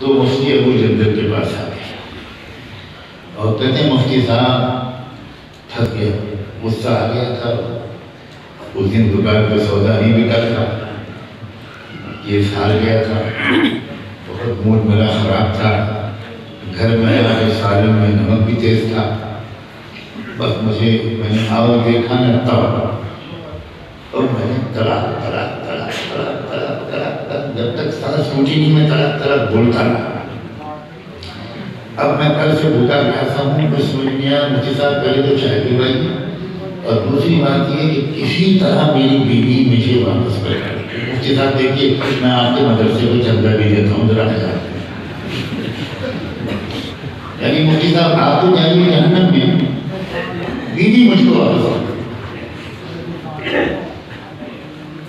تو مفتی ابو جندل کے پاس آ گئے اور کہتے ہیں مفتی صاحب تھک گیا، غصہ آ گیا تھا، اس دن دکان پہ سودا نہیں بکا تھا، کیس ہار گیا تھا، بہت موڈ میرا خراب تھا، گھر میں آیا کہ سالن میں نمک بھی تیز تھا، بس میں نے آؤ دیکھا نہ توا اور میں نے تڑاک تڑاک تڑاک تڑاک تڑاک تڑاک جب تک سانس ٹوٹی نہیں میں تڑاک تڑاک بولتا رہا۔ اب میں کل سے بھوکا پیاسا ہوں، میں سمجھ نہیں آیا مجھے صاحب پہلے تو چائے پلوائی، اور دوسری بات یہ کہ کسی طرح میری بیوی مجھے واپس کرے۔ مفتی صاحب دیکھیے میں آپ کے مدرسے کو چندہ بھی دیتا ہوں، ذرا خیال کریں۔ یعنی مفتی صاحب آپ تو جائیے جہنم میں، بیوی مجھ کو واپس کرے۔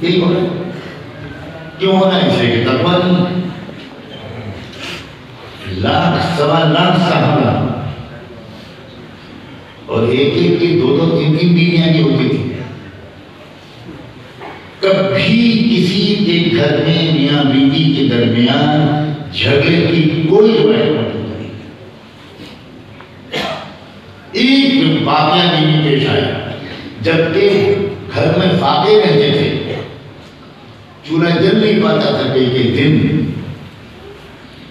یہی ہو رہا ہے، کیوں ہو رہا ہے؟ اس لیے کہ تقویٰ نہیں، لاکھ سوا لاکھ صحابہ اور ایک ایک کی دو دو تین تین بیویاں نہیں ہوتی تھی۔ کبھی کسی کے گھر میں میاں بیوی کے درمیان جھگڑے کی کوئی روایت نہیں، ایک واقعہ نہیں پیش آیا، جبکہ گھر میں فاقے رہتے تھے، چولہا جل نہیں پاتا تھا کئی دن،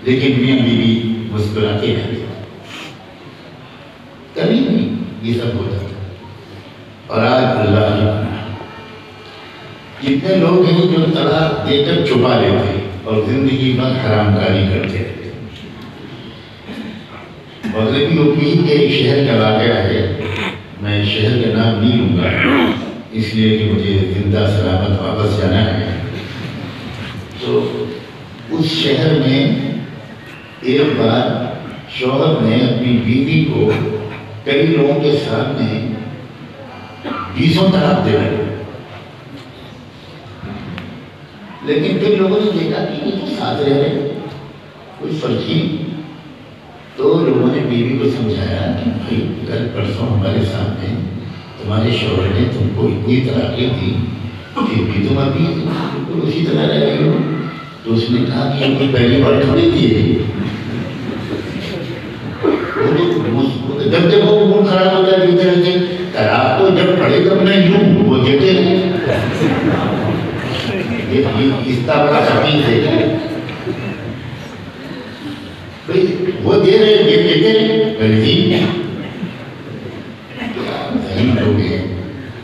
لیکن میاں بیوی مسکراتے رہتے، کبھی نہیں یہ سب ہوتا تھا۔ اور آج اللہ کی پناہ کتنے لوگ ہیں جو طلاق دے کر چھپا لیتے اور زندگی بھر حرام کاری کرتے رہتے۔ مغربی یوپی کے ایک شہر کا واقعہ ہے، میں شہر کا نام نہیں لوں گا اس لیے کہ مجھے زندہ سلامت واپس جانا ہے۔ تو اس شہر میں ایک بار شوہر نے اپنی بیوی کو کئی لوگوں کے سامنے 20 طلاق دے رہے، لیکن پھر لوگوں نے دیکھا کہ یہ تو ساتھ رہ رہے، کوئی فرق ہی نہیں۔ تو لوگوں نے بیوی کو سمجھایا کہ بھائی کل پرسوں ہمارے سامنے تمہارے شوہر نے تم کو اتنی طلاقیں دی، پھر بھی تم ابھی بالکل اسی طرح رہ رہی ہو۔ تو اس نے کہا کہ یہ پہلی بار تھوڑی تھی، جب جب وہ موڈ خراب ہوتا ہے دیتے رہتے، طلاق تو جب پڑے گا میں یوں وہ دیتے رہے، اس کا بڑا تقریب دیکھا ہے وہ دے رہے یہ دیتے رہے، غریب ذہین لوگ ہیں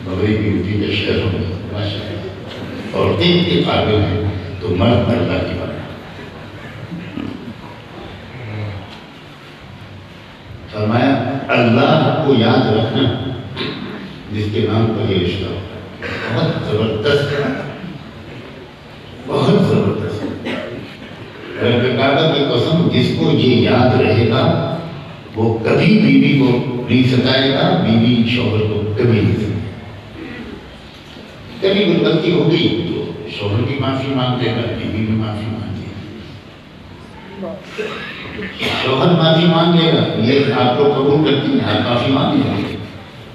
مغربی یوپی کے شہروں میں ماشاء اللہ، عورتیں کے قابل ہیں تو مرد اللہ کی بات۔ فرمایا اللہ کو یاد رکھنا جس کے نام پر یہ رشتہ ہو، بہت زبردست ہے، بہت زبردست ہے۔ رب کعبہ کی قسم جس کو یہ یاد رہے گا وہ کبھی بیوی کو نہیں ستائے گا، بیوی شوہر کو کبھی نہیں ستائے گا۔ کبھی کوئی غلطی ہو گئی تو شوہر بھی معافی مانگ لے گا، بیوی بھی معافی مانگ لے گا، شوہر معافی مانگ لے گا، یہ آپ کو قبول کرتی ہیں، آپ معافی مانگ لیں گے،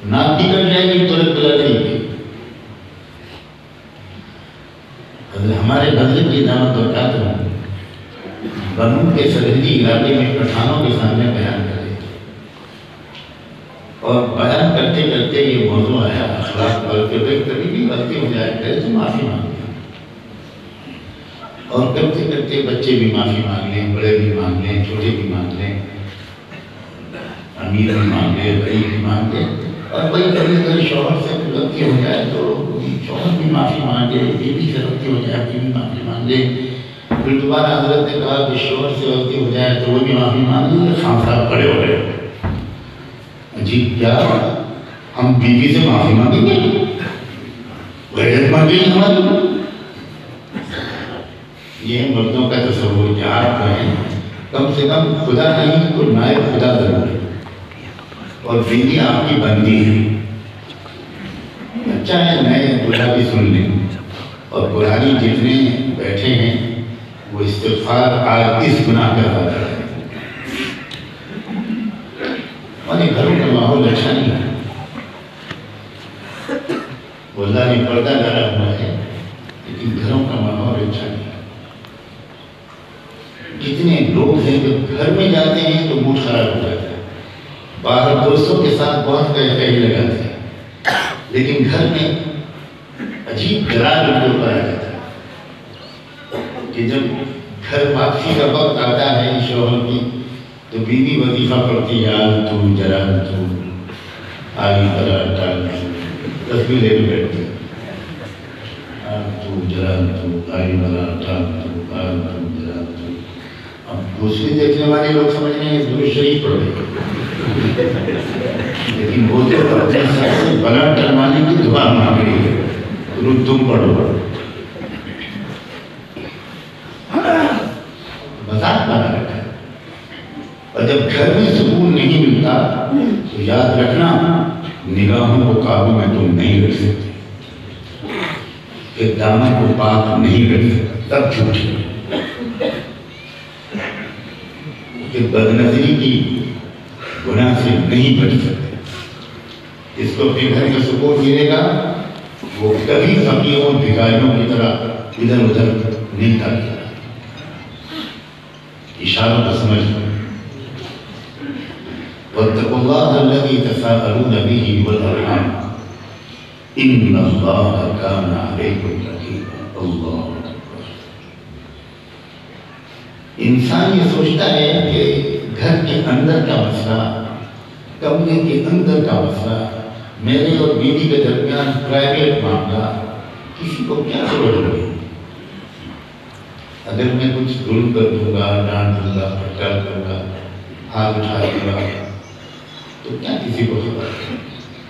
ناک نکل جائے گی تو رب بلا دیں گے۔ ہمارے مذہب کی دعوت اور کیا کروں، بنوں کے سرحدی علاقے میں پٹھانوں کے سامنے بیان کر رہے تھے، اور بیان کرتے کرتے یہ موضوع آیا اخلاق پر کہ کبھی بھی غلطی ہو جائے پہلے تو معافی مانگ لیں، اور کرتے کرتے بچے بھی معافی مانگ لیں، بڑے بھی مانگ لیں، چھوٹے بھی مانگ لیں، امیر بھی مانگ لیں، غریب بھی مانگ لیں، اور کوئی کبھی اگر شوہر سے غلطی ہو جائے تو شوہر بھی معافی مانگے، بیوی سے غلطی ہو جائے بیوی معافی مانگ لے۔ پھر دوبارہ حضرت نے کہا کہ شوہر سے غلطی ہو جائے تو وہ بھی معافی مانگ لیں۔ خان صاحب کھڑے ہو رہے، جی کیا ہم بیوی سے معافی مانگیں گے؟ غیرت مانگیں گے ہماری؟ یہ مردوں کا تصور کہ آپ کہیں کم سے کم خدا نہیں تو نائب خدا ضرور ہے، اور بیوی آپ کی بندی ہے۔ اچھا ہے نئے خدا بھی سن لیں، اور پرانی جتنے بیٹھے ہیں وہ استغفار آج اس گناہ کا وعدہ ہے۔ اور یہ گھروں کا ماحول اچھا نہیں ہے، وہ اللہ نے پردہ ڈالا ہوا ہے، لیکن گھروں کا ماحول اچھا نہیں ہے۔ کتنے لوگ ہیں جب گھر میں جاتے ہیں تو موڈ خراب ہو جاتا ہے، باہر دوستوں کے ساتھ بہت کہی لگاتے ہیں، لیکن گھر میں عجیب درار ان کے اوپر آ جاتا ہے کہ جب گھر واپسی کا وقت آتا ہے شوہر کی تو بیوی وظیفہ پڑھتی ہے، آج تو جرا تو آئی بلا ٹال تصویر لے کے بیٹھتی ہے، آج تو جرا تو آئی بلا ٹال تو آج تو جرا تو. اب دوسری دیکھنے والے لوگ سمجھ رہے ہیں درود شریف پڑھ رہے ہیں، لیکن وہ تو اپنے سر سے بلا ٹلوانے کی دعا مانگ رہی ہے، درود تم پڑھو. مذاق بنا رکھا ہے. اور جب گھر میں سکون نہیں ملتا تو یاد رکھنا نگاہوں کو قابو میں تم نہیں رکھ سکتے، پھر دامن کو پاک نہیں رکھ سکتے، تب جھوٹ. پھر بدنظری کی گناہ سے نہیں بچ سکتے. اس کو اپنے گھر میں سکون ملے گا وہ کبھی فقیروں بھکاریوں کی طرح ادھر ادھر نہیں کرتا. اشاروں کو سمجھ واتقوا اللہ الذی تساءلون به والارحام ان اللہ کان علیکم رقیبا. اللہ اکبر. انسان یہ سوچتا ہے کہ گھر کے اندر کا مسئلہ، کمرے کے اندر کا مسئلہ، میرے اور بیوی کے درمیان پرائیویٹ معاملہ، کسی کو کیا ضرورت ہوگی؟ اگر میں کچھ ظلم کر دوں گا، ڈانٹ دوں گا، پھٹکار کروں گا، ہاتھ اٹھا دوں گا تو کیا کسی کو خبر ہے؟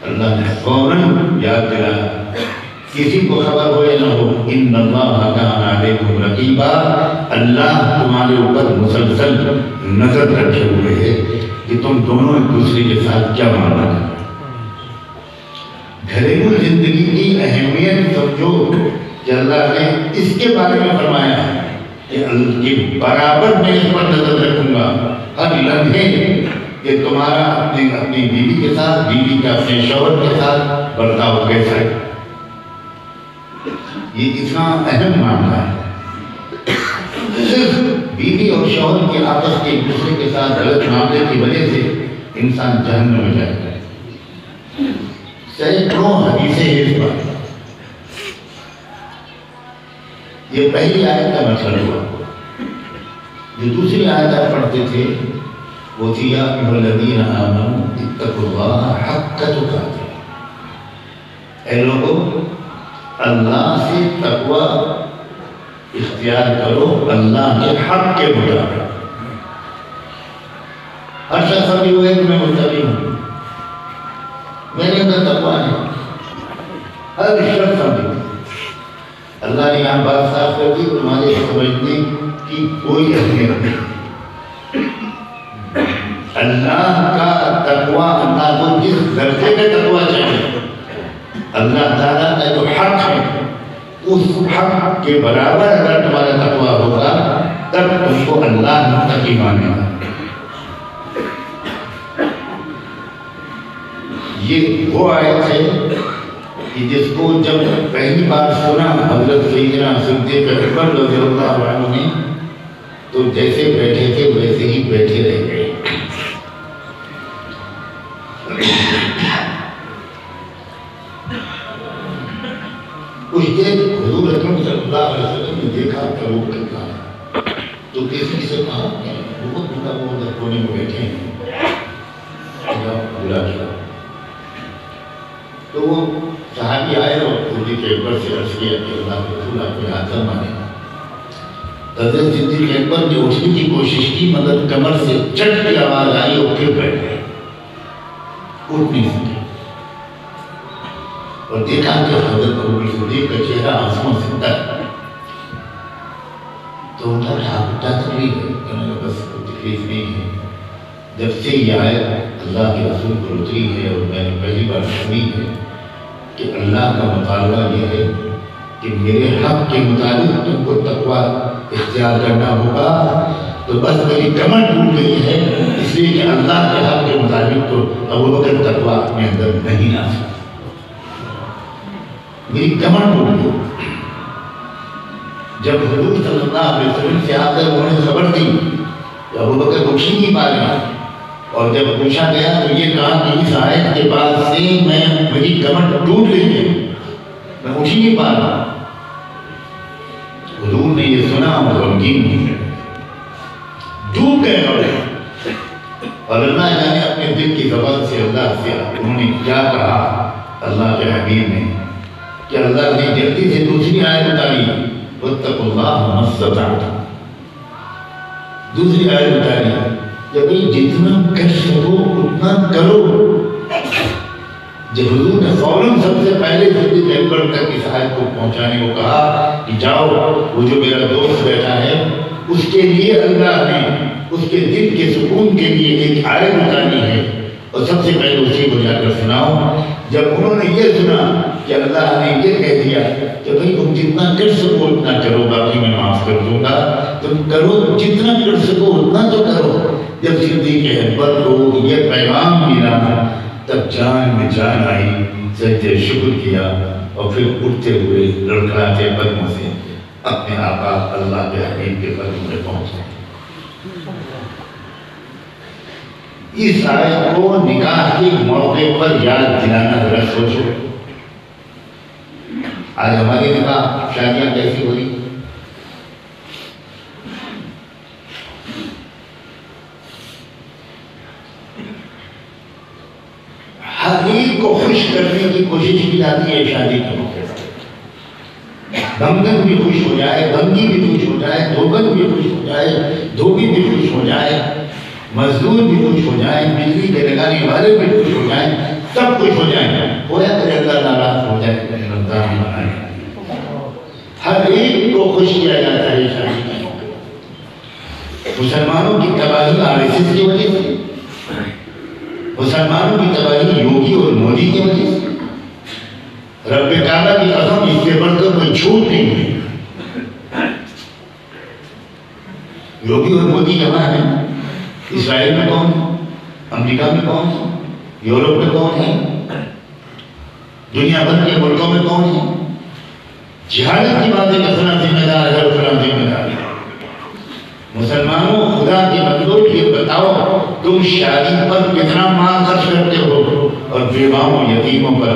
اللہ نے فوراً یاد دلایا، کسی کو خبر ہو یا نہ ہو، ان اللہ کان علیکم رقیبا، اللہ تمہارے اوپر مسلسل نظر رکھے ہوئے ہے کہ تم دونوں ایک دوسرے کے ساتھ کیا معاملہ کرو. گھریلو زندگی کی اہمیت سمجھو کہ اللہ نے اس کے بارے میں فرمایا ہے کہ برابر میں اس پر نظر رکھوں گا ہر لمحے کہ تمہارا اپنی بیوی کے ساتھ، بیوی کا اپنے شوہر کے ساتھ برتاؤ کیسا ہے. یہ اتنا اہم معاملہ ہے. صرف بیوی اور شوہر کے آپس کے ایک دوسرے کے ساتھ غلط معاملے کی وجہ سے انسان جہنم میں جاتا ہے. سینکڑوں حدیثیں ہیں اس بات. یہ پہلی آیت کا مطلب ہوا. جو دوسری آیت آپ پڑھتے تھے وہ تھی یا ایھا الذین آمنوا اتقوا اللہ حق تقاته. اے لوگوں، اللہ سے تقوی اختیار کرو اللہ کے حق کے مطابق. ہر شخص سمجھے ہوئے کہ میں متقی ہوں، میرے اندر تقوی ہے. ہر شخص سمجھے. اللہ نے یہاں بات صاف کر دی، تمہارے سمجھنے کی کوئی اہمیت نہیں. اللہ کا تقوی، اللہ کو جس درجے کا تقوی چاہیے، اللہ تعالیٰ کا جو حق ہے اس حق کے برابر اگر تمہارا تقوی ہوگا تب تم کو اللہ متقی مانے گا. یہ وہ آیت ہے کہ جس کو جب پہلی بار سنا حضرت سیدنا صدیق اکبر رضی اللہ عنہ نے تو جیسے بیٹھے تھے ویسے ہی بیٹھے رہ گئے. کچھ دیر حضور اکرم صلی اللہ علیہ وسلم نے دیکھا کرو کرتا تو کسی سے کہا بہت بڑا وہ ادھر کونے میں بیٹھے ہیں، بلا کیا. تو وہ صحابی آئے اور حضور کے اکبر سے عرض کیا کہ اللہ کے رسول آپ کو حاضر مانے. حضرت صدیق اکبر نے اٹھنے کی کوشش کی مگر کمر سے چٹ کی آواز آئی اور پھر بیٹھ گئے، اٹھ نہیں سکے. اور دیکھا کہ حضرت ابوبکر صدیق کا چہرہ آنسوؤں سے تر. تو ان کا کیا تکلیف ہے؟ انہوں نے بس کوئی تکلیف نہیں ہے. جب سے یہ آیت اللہ کے رسول پر اتری ہے اور میں نے پہلی بار سنی ہے کہ اللہ کا مطالبہ یہ ہے کہ میرے حق کے مطابق تم کو تقوی اختیار کرنا ہوگا، تو بس میری کمر ٹوٹ گئی ہے اس لیے کہ اللہ کے حق کے مطابق تو ابوبکر تقوی اپنے اندر نہیں لا سکتا. میری کمر ٹوٹ گئی. جب حضور صلی اللہ علیہ وسلم سے آ کر انہوں نے خبر دی تو ابو بکر اٹھ ہی نہیں پا رہے، اور جب پوچھا گیا تو یہ کہا کہ اس آیت کے بعد سے میری کمر ٹوٹ گئی ہے، میں اٹھ ہی نہیں پا رہا۔ حضور نے یہ سنا اور غمگین نہیں ہے، ڈوب گئے اور اللہ جانے اپنے دل کی زبان سے اللہ سے انہوں نے کیا کہا اللہ کے حبیب نے، کہ اللہ نے جلدی سے دوسری آیت اتاری، وَاتَّقُوا اللَّهَ مَا اسْتَطَعْتُمْ، دوسری آیت اتاری کہ بھئی جتنا کر سکو اتنا کرو۔ جب حضور نے فوراً سب سے پہلے جلدی پڑھ کر اس آیت کو پہنچانے کو کہا کہ جاؤ وہ جو میرا دوست بیٹھا ہے اس کے لیے اللہ نے اس کے دل کے سکون کے لیے ایک آیت اتاری ہے، اور سب سے پہلے اسی کو جا کر سناؤ۔ جب انہوں نے یہ سنا کہ اللہ نے یہ کہہ دیا کہ بھئی تم جتنا کر سکو اتنا کرو، باقی میں معاف کر دوں گا، تم کرو جتنا کر سکو اتنا تو کرو۔ جب صدیق اکبر کو یہ پیغام ملا تب جان میں جان آئی، سجدے شکر کیا اور پھر اٹھتے ہوئے لڑکھڑاتے قدموں سے اپنے آقا اللہ کے حبیب کے قدموں میں پہنچے۔ اس آیت کو نکاح کے موقع پر یاد دلانا ذرا سوچو، آج ہماری نکاح شادیاں کیسی ہو رہی؟ ہر ایک کو خوش کرنے کی کوشش کی جاتی ہے شادی کے موقع پر، غمگن بھی خوش ہو جائے، غمگی بھی خوش ہو جائے، دھوکن بھی خوش ہو جائے، دھوبی بھی خوش ہو جائے، مزدور بھی خوش ہو جائیں، بجلی کے لگانے والے بھی خوش ہو جائیں، سب خوش ہو جائیں، ہویا کرے اللہ ناراض ہو جائے کہ رمضان منائے۔ ہر ایک کو خوش کیا جاتا ہے شادی کے موقع پر۔ مسلمانوں کی تباہی RSS کی وجہ سے، مسلمانوں کی تباہی یوگی اور مودی کی وجہ سے، رب کعبہ کی قسم اس سے بڑھ کر کوئی جھوٹ نہیں ہے۔ یوگی اور مودی کہاں ہیں؟ اسرائیل میں کون ہے؟ امریکہ میں کون ہے؟ یورپ میں کون ہے؟ دنیا بھر کے ملکوں میں کون ہے؟ جہالت کی باتیں کرنا ذمہ دار ہے اور فلاں ذمہ دار ہے۔ مسلمانوں خدا کے بندوں یہ بتاؤ تم شادی پر کتنا مال خرچ کرتے ہو، اور بیواؤں یتیموں پر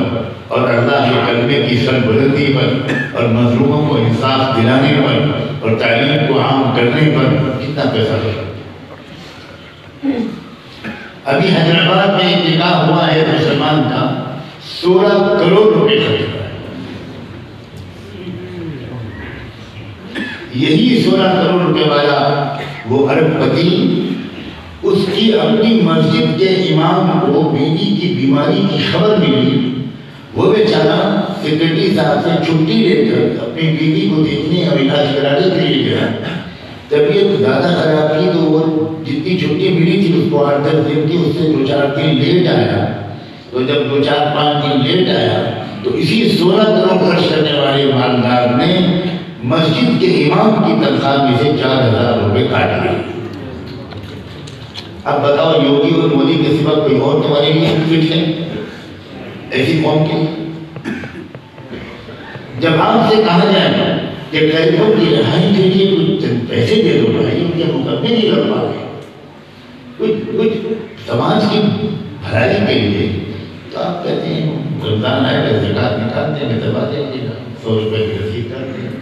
اور اللہ کے کلمے کی سربلندی پر اور مظلوموں کو انصاف دلانے پر اور تعلیم کو عام کرنے پر کتنا پیسہ خرچ کرتے؟ ابھی حیدرآباد میں ایک نکاح ہوا ہے مسلمان کا، 16 کروڑ روپے خرچ ہوا ہے۔ یہی 16 کروڑ روپے والا وہ ارب پتی، اس کی اپنی مسجد کے امام کو بیوی کی بیماری کی خبر ملی، وہ بیچارہ سیکرٹری صاحب سے چھٹی لے کر اپنی بیوی کو دیکھنے اور علاج کرانے کے لیے گیا۔ طبیعت زیادہ خراب کی تو وہ جتنی چھٹی ملی تھی اس کو 8-10 دن کی، اس سے 2-4 دن لیٹ آیا۔ تو جب 2-4-5 دن لیٹ آیا تو اسی 16 کروڑ خرچ کرنے والے مالدار نے مسجد کے امام کی تنخواہ میں سے 4,000 روپے کاٹ لیے۔ اب بتاؤ یوگی اور مودی کے سوا کوئی اور تمہارے لیے فٹ ہے ایسی قوم کے؟ جب آپ سے کہا جائے کہ قیدیوں کی رہائی کے لیے کچھ پیسے دے دو بھائی، ان کے مقدمے نہیں لڑ پا رہے، کچھ سماج کی بھلائی کے لیے، تو آپ کہتے ہیں رمضان آئے گا زکوٰۃ نکالتے ہیں، دبا دیں گے 100 روپے کی رسید کر دیں۔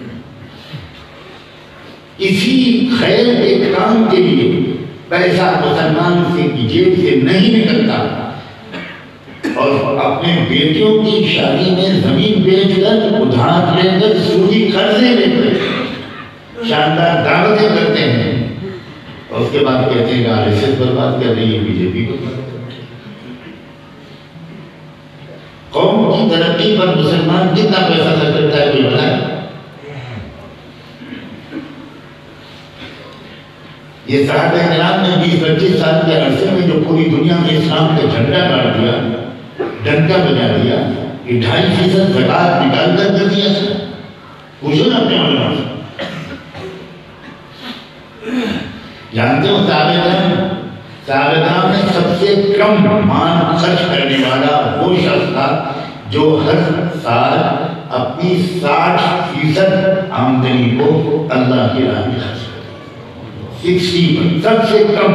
اسی خیر کے کام کے لیے پیسہ مسلمان سے کی جیب سے نہیں نکلتا، اور اپنے بیٹیوں کی شادی میں زمین بیچ کر ادھار لے کر سودی قرضے لے کر شاندار دعوتیں کرتے ہیں، اور اس کے بعد کہتے ہیں کہ RSS برباد کر رہی ہے، BJP کو۔ قوم کی ترقی پر مسلمان کتنا پیسہ خرچ کرتا ہے کوئی بتائے؟ یہ صحابہ کرام نے 20-25 سال کے عرصے میں جو پوری دنیا میں اسلام کا جھنڈا گاڑ دیا، ڈنکا بجا دیا، یہ 2.5% زکوٰۃ نکال کر دیا سر، پوچھو نا اپنے علماء سے۔ جانتے ہو صحابہ کرام میں سب سے کم مال خرچ کرنے والا وہ شخص تھا جو ہر سال اپنی 60% آمدنی کو اللہ کی راہ میں خرچ کرتا، 60 سب سے کم،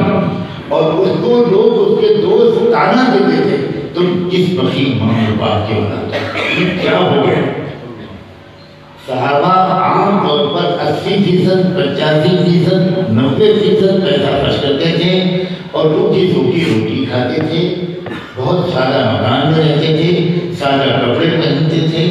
اور اس کو لوگ اس کے دوست تانا دیتے تھے، تم کس بخیل محمد پاک کے اولاد ہو، یہ کیا ہو گیا؟ صحابہ عام طور پر 80%، 85%، 90% پیسہ خرچ کرتے تھے اور روکھی سوکھی روٹی کھاتے تھے، بہت سادہ مکان میں رہتے تھے، سادہ کپڑے پہنتے تھے۔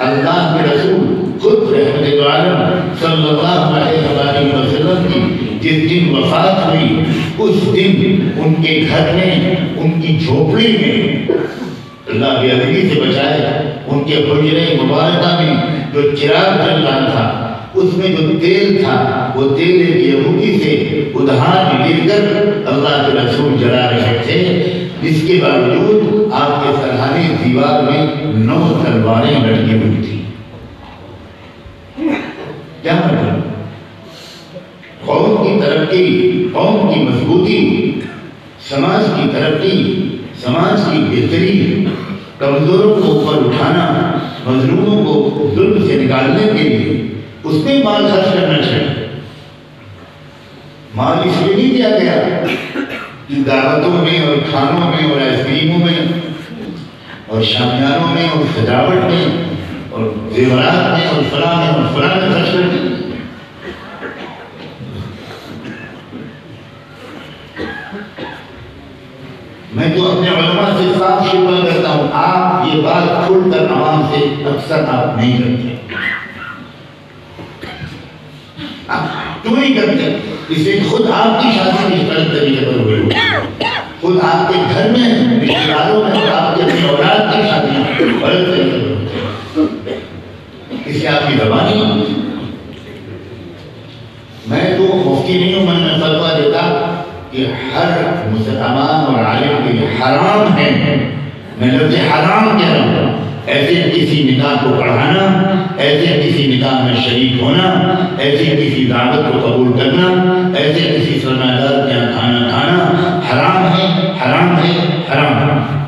اللہ کے رسول خود رحمت عالم صلی اللہ علیہ وسلم کی جس دن وفات ہوئی، اس دن ان کے گھر میں، ان کی جھوپڑی میں، اللہ بے ادبی سے بچائے، ان کے حجرے مبارکہ میں جو چراغ جل رہا تھا، اس میں جو تیل تھا، وہ تیل ایک یہودی سے ادھار لے کر اللہ کے رسول جلا رہے تھے، جس کے باوجود آپ کے سرحانی دیوار میں 9 تلواریں لٹکی ہوئی تھیں۔ کیا مطلب؟ قوم کی ترقی، قوم کی مضبوطی، سماج کی ترقی، سماج کی بہتری، کمزوروں کو اوپر اٹھانا، مظلوموں کو ظلم سے نکالنے کے لیے اس میں مال خرچ کرنا چاہیے۔ مال اس لیے نہیں دیا گیا کہ دعوتوں میں اور کھانوں میں اور آئس کریموں میں اور شامیانوں میں اور سجاوٹ میں اور زیورات میں اور فلاں میں اور فلاں میں خرچ کر دیں۔ میں تو اپنے علماء سے صاف شکایت کرتا ہوں، آپ یہ بات کھل کر عوام سے اکثر آپ نہیں کرتے۔ آپ کیوں نہیں کرتے؟ اس لیے خود آپ کی شادی اس غلط طریقے پر ہوئی ہوئی، خود آپ کے گھر میں، رشتہ داروں میں، آپ کے اپنی اولاد کی شادیاں غلط طریقے پر ہوتی ہیں۔ اس لیے آپ کی زبان ہی، میں تو مفتی نہیں ہوں، میں فتویٰ دیتا کہ ہر مسلمان اور عالم کے لیے حرام ہے، میں لفظ حرام کہہ رہا ہوں، ایسے کسی نکاح کو پڑھانا، ایسے کسی نکاح میں شریک ہونا، ایسے کسی دعوت کو قبول کرنا، ایسے کسی سرمایہ کے یہاں کھانا کھانا حرام ہے، حرام ہے، حرام ہے۔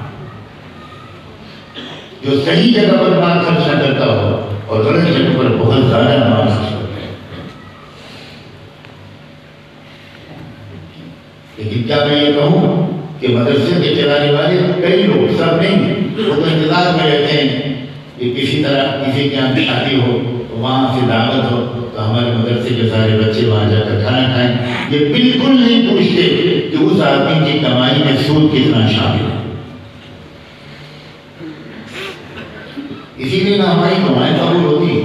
جو صحیح جگہ پر مال خرچ نہ کرتا ہو اور غلط جگہ پر بہت زیادہ مال خرچ کرتا ہے۔ لیکن کیا میں یہ کہوں کہ مدرسے کے چلانے والے کئی لوگ، سب نہیں، وہ تو انتظار میں رہتے ہیں کہ کسی طرح کسی کے یہاں شادی ہو، وہاں سے دعوت ہو تو ہمارے مدرسے کے سارے بچے وہاں جا کر کھانا کھائیں۔ یہ بالکل نہیں پوچھتے کہ اس آدمی کی کمائی میں سود کتنا شامل ہے۔ اسی لیے نہ ہماری کمائی قبول ہوتی،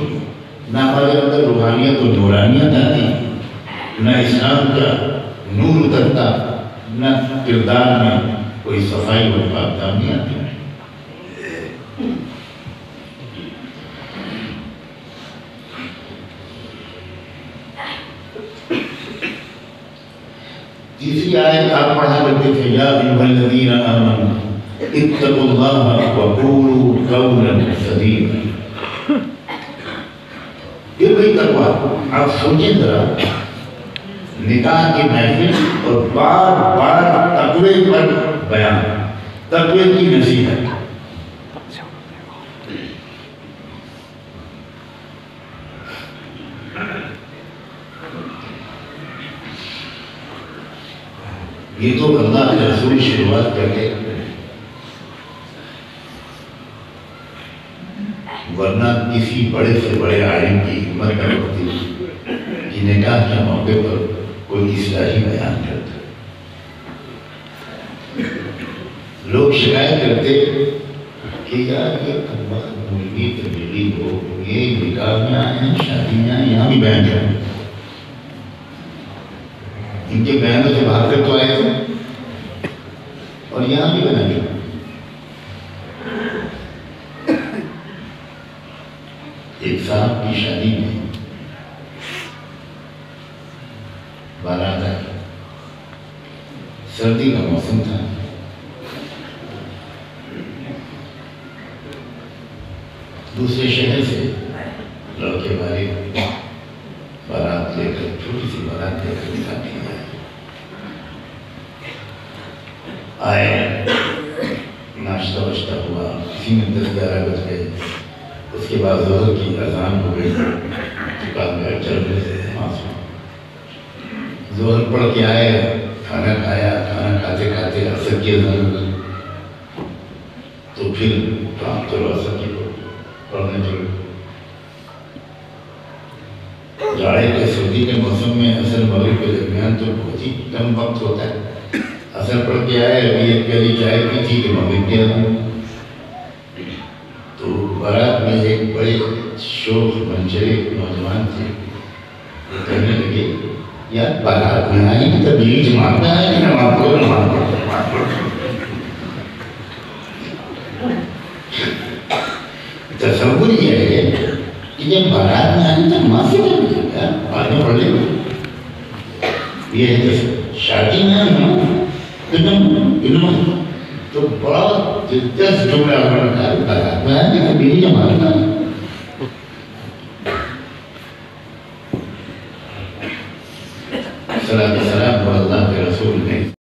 نہ ہمارے اندر روحانیت و نورانیت آتی، نہ اسلام کا نور اترتا، نہ کردار میں کوئی صفائی و پاکدامنی آتی۔ تیسری آیت آپ پڑھا کرتے تھے، یا ایھا الذین آمنوا اتقوا اللہ وقولوا قولا سدیدا۔ یہ وہی تقویٰ، آپ سوچیں ذرا، نکاح کی محفل اور بار بار تقوی پر بیان، تقوی کی نصیحت۔ یہ تو اللہ کے رسول شروعات کر کے، ورنہ کسی بڑے سے بڑے عالم کی ہمت نہ ہوتی کہ نکاح کے موقع پر کوئی اصلاحی بیان کرتا۔ لوگ شکایت کرتے کہ یار یہ مرغی تبلیغی لوگ یہ نکاح میں آئے ہیں، شادی میں آئے ہیں، یہاں بھی بیان کریں۔ ان کے بیانوں سے بھاگ کر تو آئے تھے اور یہاں بھی بیان کریں۔ ایک صاحب کی شادی میں بارات آئی، سردی کا موسم تھا، دوسرے شہر سے لڑکے والے بارات لے کر، چھوٹی سی بارات لے کر نکاح کے لیے آئے۔ ناشتہ واشتہ ہوا، اسی میں 10-11 بج گئے۔ اس کے بعد ظہر کی اذان ہو گئی، نکاح میں چل رہے تھے، ظہر پڑھ کے آئے، کھانا کھایا، کھانا کھاتے کھاتے عصر کی اذان ہوئی، تو پھر کام کرو عصر کی پڑھنے چلو۔ جاڑے کے سردی کے موسم میں عصر مغرب کے درمیان تو بہت ہی کم وقت ہوتا ہے۔ عصر پڑھ کے آئے، ابھی ایک پیالی چائے پی تھی کہ مغرب کے اذان، تو بارات میں ایک بڑے شوخ منچرے نوجوان تھے، وہ کہنے لگے یار بارات میں آئی کہ تبلیغ جماعت میں آئے کہ نماز پڑھو نماز پڑھو نماز پڑھو۔ تصور یہ ہے کہ جب بارات میں آئی تو نماز سے کیا بعد میں پڑھ لیں گے، یہ ہے شادی میں تو بڑا دلچسپ جملہ بارات میں آئے کہ تبلیغ جماعت میں آئے۔